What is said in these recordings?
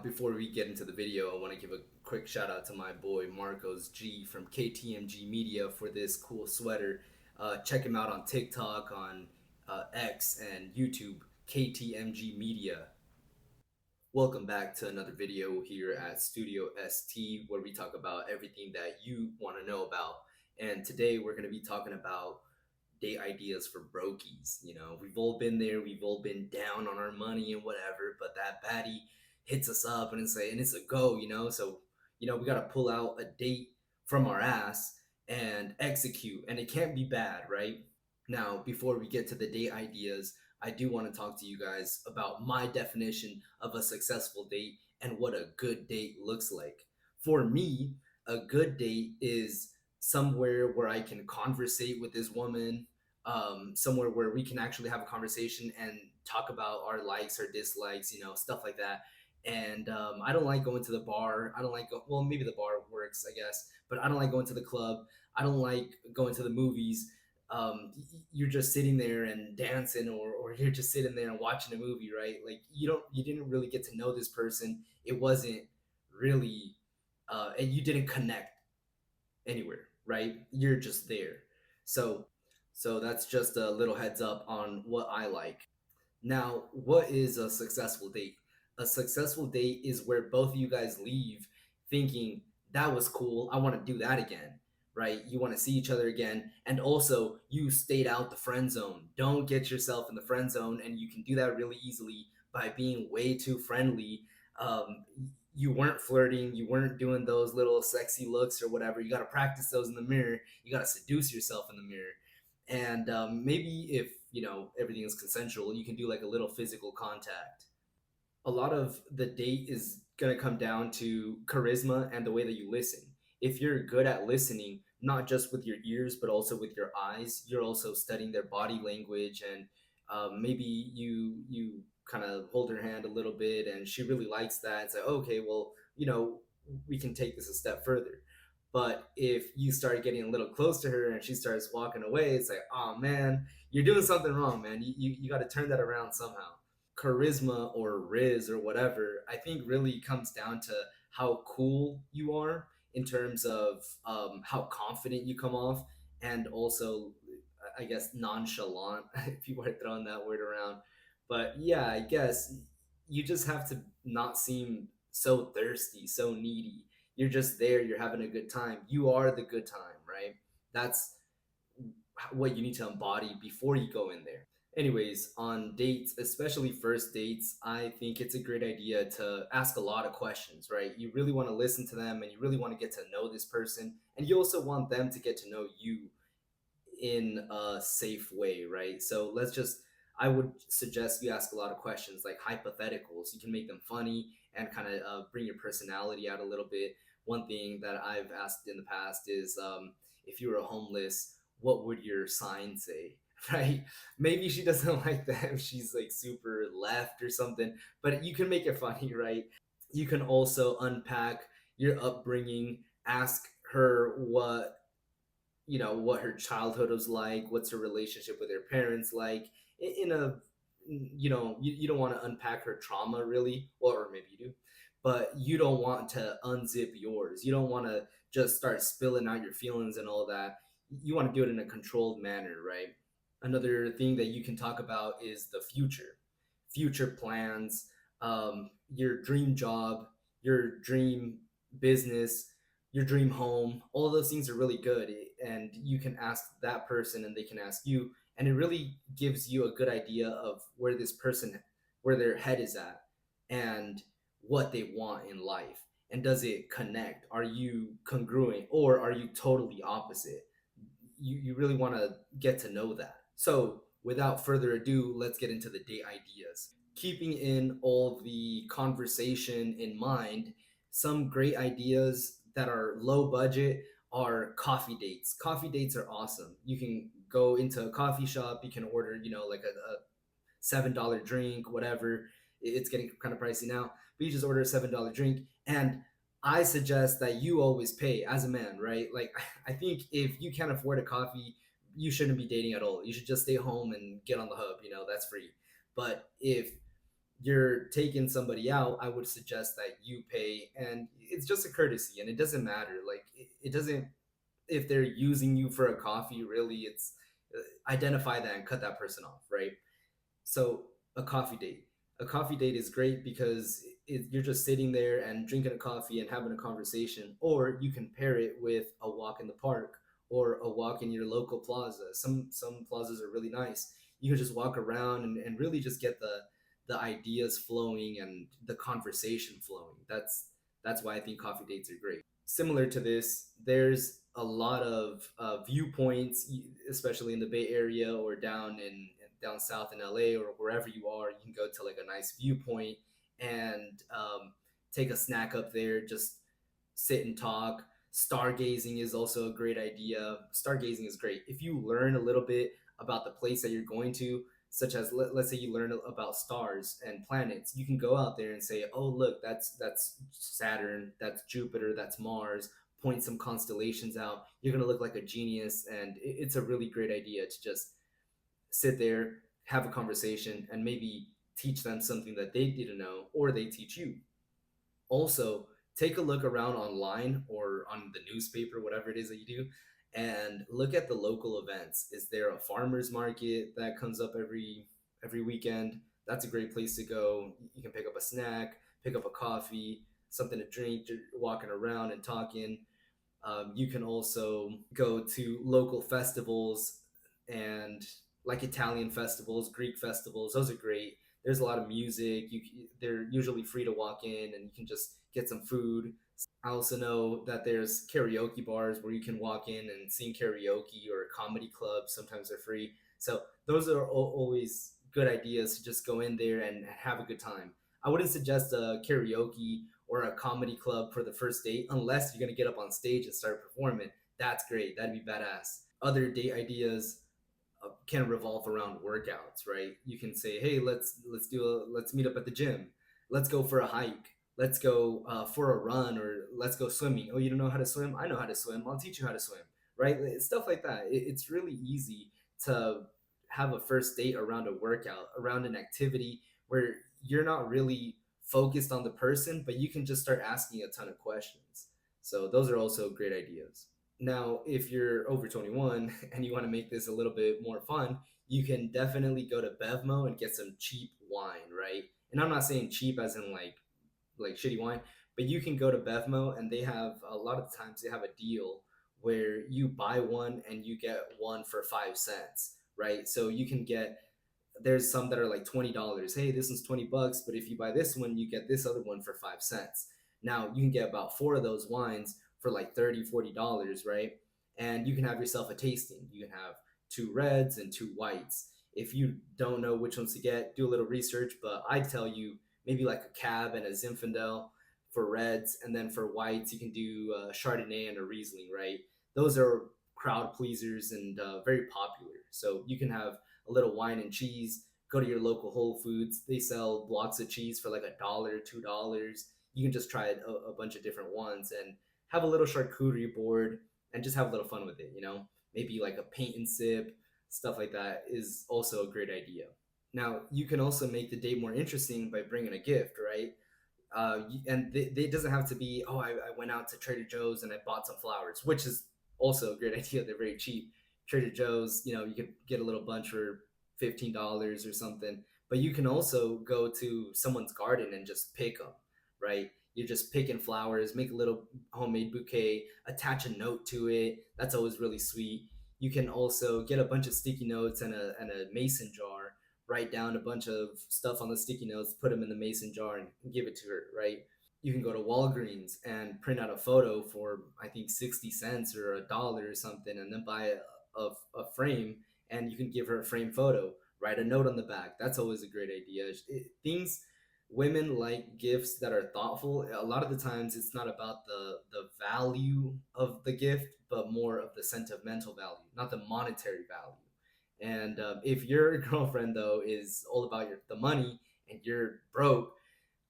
Before we get into the video, I want to give a quick shout out to my boy Marcos G from KTMG Media for this cool sweater. Check him out on TikTok, on X, and YouTube, KTMG Media. Welcome back to another video here at Studio ST, where we talk about everything that you want to know about. And today we're going to be talking about date ideas for brokies. We've all been there, we've all been down on our money and whatever, but that baddie hits us up and it's a go. So, we got to pull out a date from our ass and execute, and it can't be bad, right? Now, before we get to the date ideas, I do want to talk to you guys about my definition of a successful date and what a good date looks like. For me, a good date is somewhere where I can conversate with this woman, somewhere where we can actually have a conversation and talk about our likes or dislikes, stuff like that. And I don't like going to the bar. I don't like well, maybe the bar works, I guess, but I don't like going to the club. I don't like going to the movies. You're just sitting there and dancing, or you're just sitting there and watching a movie, right? Like you didn't really get to know this person. It wasn't really and you didn't connect anywhere, right? You're just there. So so that's just a little heads up on what I like. Now, what is a successful date? A successful date is where both of you guys leave thinking, that was cool, I want to do that again, right? You want to see each other again. And also, you stayed out the friend zone. Don't get yourself in the friend zone. And you can do that really easily by being way too friendly. You weren't flirting, you weren't doing those little sexy looks or whatever. You got to practice those in the mirror. You got to seduce yourself in the mirror. And maybe if everything is consensual, you can do like a little physical contact. A lot of the date is going to come down to charisma and the way that you listen. If you're good at listening, not just with your ears but also with your eyes, you're also studying their body language. And maybe you kind of hold her hand a little bit and she really likes that and say, okay, well, we can take this a step further. But if you start getting a little close to her and she starts walking away, it's like, oh man, you're doing something wrong, man. You got to turn that around somehow. Charisma or riz or whatever, I think really comes down to how cool you are in terms of how confident you come off, and also, I guess, nonchalant, if people are throwing that word around. But yeah, I guess you just have to not seem so thirsty, so needy. You're just there, you're having a good time. You are the good time, right? That's what you need to embody before you go in there. Anyways, on dates, especially first dates, I think it's a great idea to ask a lot of questions, right? You really want to listen to them and you really want to get to know this person. And you also want them to get to know you in a safe way, right? So I would suggest you ask a lot of questions like hypotheticals. You can make them funny and kind of bring your personality out a little bit. One thing that I've asked in the past is, if you were homeless, what would your sign say? Right? Maybe she doesn't like that if she's like super left or something, but you can make it funny, right? You can also unpack your upbringing, ask her what her childhood was like, what's her relationship with her parents like, in a you don't want to unpack her trauma really, or maybe you do, but you don't want to unzip yours. You don't want to just start spilling out your feelings and all that. You want to do it in a controlled manner, right? Another thing that you can talk about is the future plans, your dream job, your dream business, your dream home. All those things are really good, and you can ask that person and they can ask you, and it really gives you a good idea of where their head is at, and what they want in life. And does it connect? Are you congruent, or are you totally opposite? You really want to get to know that. So, without further ado, let's get into the date ideas. Keeping in all the conversation in mind, some great ideas that are low budget are coffee dates. Coffee dates are awesome. You can go into a coffee shop, you can order, like a $7 drink, whatever. It's getting kind of pricey now, but you just order a $7 drink. And I suggest that you always pay as a man, right? Like, I think if you can't afford a coffee, you shouldn't be dating at all. You should just stay home and get on the hub, that's free. But if you're taking somebody out, I would suggest that you pay, and it's just a courtesy, and it doesn't matter. Like it doesn't, if they're using you for a coffee, really, it's identify that and cut that person off, right? So a coffee date. A coffee date is great because you're just sitting there and drinking a coffee and having a conversation, or you can pair it with a walk in the park or a walk in your local plaza. Some plazas are really nice. You can just walk around and really just get the ideas flowing and the conversation flowing. That's why I think coffee dates are great. Similar to this, there's a lot of viewpoints, especially in the Bay Area or down south in LA or wherever you are. You can go to like a nice viewpoint and take a snack up there, just sit and talk. Stargazing is also a great idea. Stargazing is great. If you learn a little bit about the place that you're going to, such as let's say you learn about stars and planets, you can go out there and say, "Oh, look, that's Saturn, that's Jupiter, that's Mars." Point some constellations out. You're gonna look like a genius, and it's a really great idea to just sit there, have a conversation, and maybe teach them something that they didn't know, or they teach you. Also, take a look around online or on the newspaper, whatever it is that you do, and look at the local events. Is there a farmers market that comes up every weekend? That's a great place to go. You can pick up a snack, pick up a coffee, something to drink, walking around and talking. You can also go to local festivals and like Italian festivals, Greek festivals. Those are great. There's a lot of music. They're usually free to walk in, and you can just get some food. I also know that there's karaoke bars where you can walk in and sing karaoke, or comedy clubs. Sometimes they're free. So those are always good ideas to just go in there and have a good time. I wouldn't suggest a karaoke or a comedy club for the first date unless you're gonna get up on stage and start performing. That's great. That'd be badass. Other date ideas can revolve around workouts, right? You can say, hey, let's meet up at the gym. Let's go for a hike. Let's go for a run, or let's go swimming. Oh, you don't know how to swim? I know how to swim. I'll teach you how to swim, right? Stuff like that. It's really easy to have a first date around a workout, around an activity where you're not really focused on the person, but you can just start asking a ton of questions. So those are also great ideas. Now, if you're over 21 and you want to make this a little bit more fun, you can definitely go to Bevmo and get some cheap wine, right? And I'm not saying cheap as in like shitty wine, but you can go to Bevmo and they have a lot of the times they have a deal where you buy one and you get one for 5 cents, right? So you can get, there's some that are like $20. Hey, this one's $20, but if you buy this one, you get this other one for 5 cents. Now you can get about four of those wines for like $30, $40, right? And you can have yourself a tasting. You can have two reds and two whites. If you don't know which ones to get, do a little research, but I'd tell you maybe like a Cab and a Zinfandel for reds, and then for whites you can do a Chardonnay and a Riesling, right? Those are crowd pleasers and very popular. So you can have a little wine and cheese. Go to your local Whole Foods. They sell blocks of cheese for like $1, $2. You can just try a bunch of different ones and have a little charcuterie board and just have a little fun with it. Maybe like a paint and sip, stuff like that is also a great idea. Now you can also make the date more interesting by bringing a gift, right? And it doesn't have to be, oh, I went out to Trader Joe's and I bought some flowers, which is also a great idea. They're very cheap. Trader Joe's, you could get a little bunch for $15 or something, but you can also go to someone's garden and just pick them, right? You're just picking flowers, make a little homemade bouquet, attach a note to it. That's always really sweet. You can also get a bunch of sticky notes and a mason jar, write down a bunch of stuff on the sticky notes, put them in the mason jar, and give it to her, right? You can go to Walgreens and print out a photo for, I think, 60 cents or $1 or something, and then buy a frame, and you can give her a frame photo, write a note on the back. That's always a great idea. Things, women like gifts that are thoughtful. A lot of the times it's not about the value of the gift, but more of the sentimental value, not the monetary value. And if your girlfriend though is all about the money and you're broke,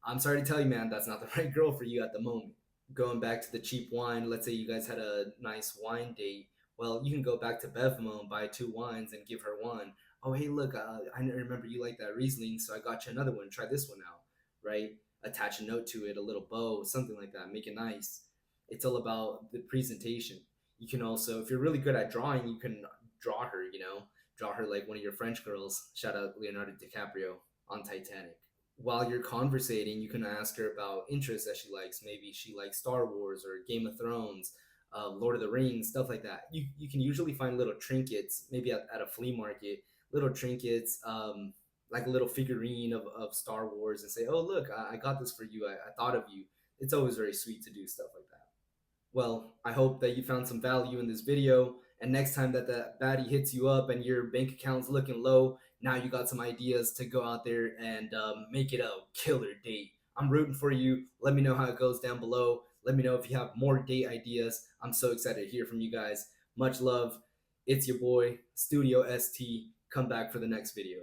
I'm sorry to tell you, man, that's not the right girl for you at the moment. Going back to the cheap wine, let's say you guys had a nice wine date. Well, you can go back to Bevmo and buy two wines and give her one. oh hey look, I remember you like that Riesling, so I got you another one. Try this one out, right? Attach a note to it, a little bow, something like that. Make it nice. It's all about the presentation. You can also, if you're really good at drawing, you can draw her. Draw her like one of your French girls. Shout out Leonardo DiCaprio on Titanic. While you're conversating, you can ask her about interests that she likes. Maybe she likes Star Wars or Game of Thrones, Lord of the Rings, stuff like that. You can usually find little trinkets, maybe at a flea market, little trinkets, like a little figurine of Star Wars, and say, oh, look, I got this for you. I thought of you. It's always very sweet to do stuff like that. Well, I hope that you found some value in this video. And next time that the baddie hits you up and your bank account's looking low, now you got some ideas to go out there and make it a killer date. I'm rooting for you. Let me know how it goes down below. Let me know if you have more date ideas. I'm so excited to hear from you guys. Much love. It's your boy, Studio ST. Come back for the next video.